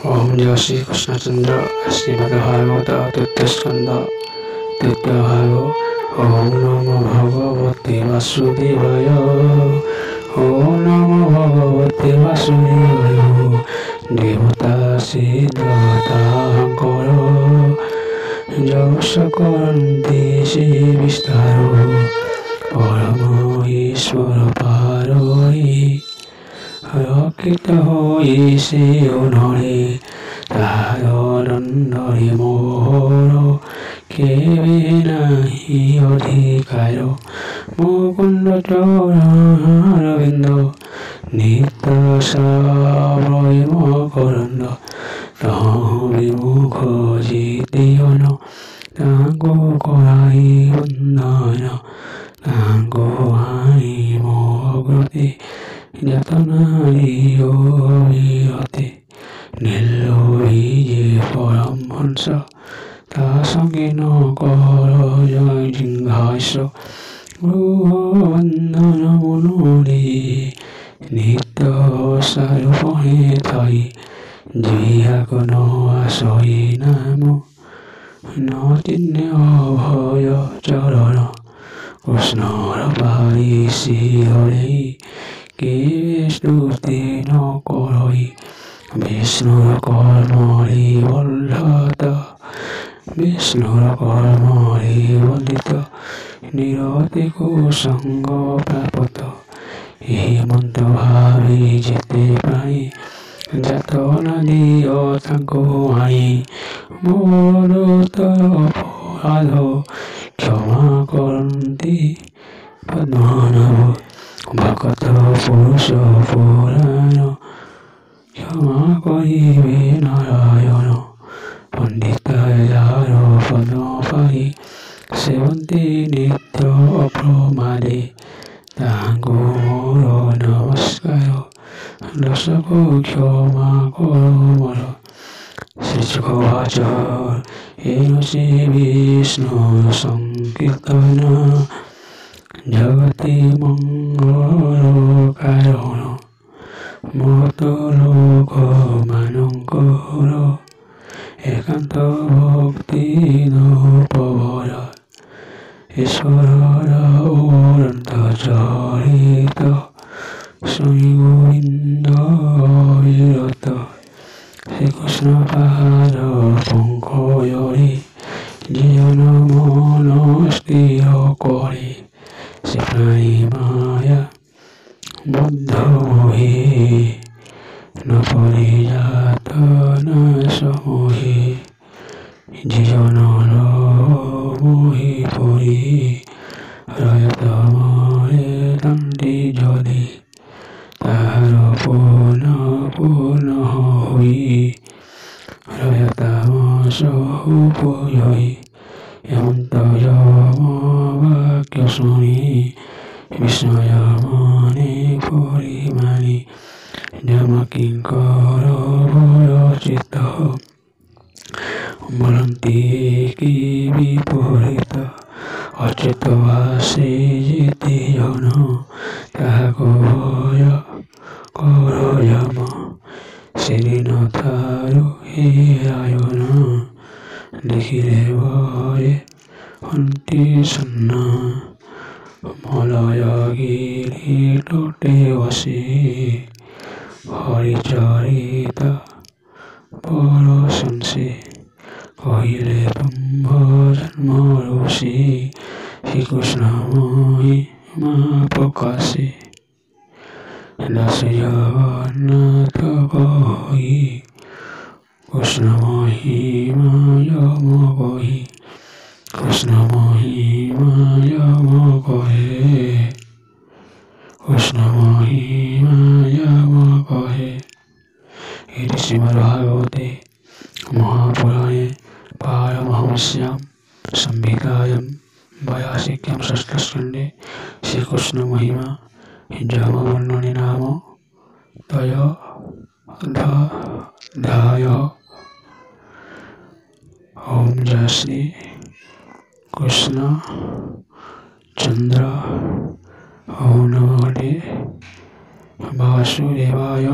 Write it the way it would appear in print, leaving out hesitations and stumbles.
ओम जय श्री कृष्ण चंद्र श्रीमद्भागवत तृतीय स्कंद तृतीय भाग। ओम नमो भगवते वासुदेवाय। ओम नमो भगवते वासुदेवाय। देवता सिद्धतांकर जगसकरन्ति से विस्तारो परम ईश्वर पारोई रक्षित होई से उन्होंने तारंदरे मोहर केवे नहीं अधिकार मुकुंद चरणरविंद नित्य सावयम करंद विमुख जितियन तांको कराई वंदन तांको आई मोग्रते जतनारियो विरते निर्लोभीजे परमहंस तासंगे न कर जय जिंघास गुरुवंदन मनोरे नित्य सारूपणे थाई जियाक न आसई नाम न चिन्हे अभय चरण कृष्णर पाई शिहरे के स्तुति न करई विष्णुर कर्मरे बल्लत विष्णुर कर्मरे बलित निरति कुसंग प्राप्त এই মন্ত্র ভাবি যেতে পাই যাত নদী ও তাঙ্কু আই মোর অপরাধ ক্ষমা করন্তি পদ্মনাভ ভকত পুরুষ পুরাণ ক্ষমা করিবে নারায়ণ পণ্ডিত যার পদ পাই সেবন্তি নিত্য অপ্রমাদে তাহাঙ্কু মোর নমস্কার দশকু ক্ষমা কর মোর শ্রীযুগবাচ এন শ্রী বিষ্ণু সংকীর্তন জগতি মঙ্গল কারণ মত লোক মানঙ্কর একান্ত ভক্তি নবর ঈশ্বর অনন্ত চরিত শ্রী গোবিন্দ বিরত শ্রীকৃষ্ণ পাদ পঙ্কজরে জীবন মন স্থির করে সে প্রাণী মায়া বুদ্ধ মোহে ন পরিজাত না সমোহে জীবন মোহি পরি রয়ত মরে দণ্ডি জলে তাহার পূর্ণ পূর্ণ হই রয়তাম সহু পয়ই এমন্ত যম বাক্য শুনি বিস্ময় মনে পরিমাণি যম কিঙ্কর বরচিত বলন্তি কি বিপরীত অচ্যুত আসে যেতে জন তাহাকে ভয় কর যম সেদিন তারু হে আয়ন দেখিলে ভয়ে হন্তি সন্ন মলয় গিরি তটে বসে হরিচরিত পরশংসে কহিলে ব্রহ্ম জন্ম ঋষি শ্রীকৃষ্ণ মহিমা প্রকাশে দাস জগন্নাথ কহি কৃষ্ণ মহিমা যম কহি কৃষ্ণ মহিমা যম কহে কৃষ্ণ মহিমা যম কহে। এটি শ্রীমদ্ভাগবতে মহাপুরাণে পারমহংস্যাম সংহিতায়াম বয়াসিক্যাম ষষ্ঠস্কন্ধে শ্রীকৃষ্ণ মহিমা যম বর্ণনে নাম ত্রয়োদধ্যায়। ওম জয় শ্রী কৃষ্ণ চন্দ্র ওম নমো वासुदेवाय।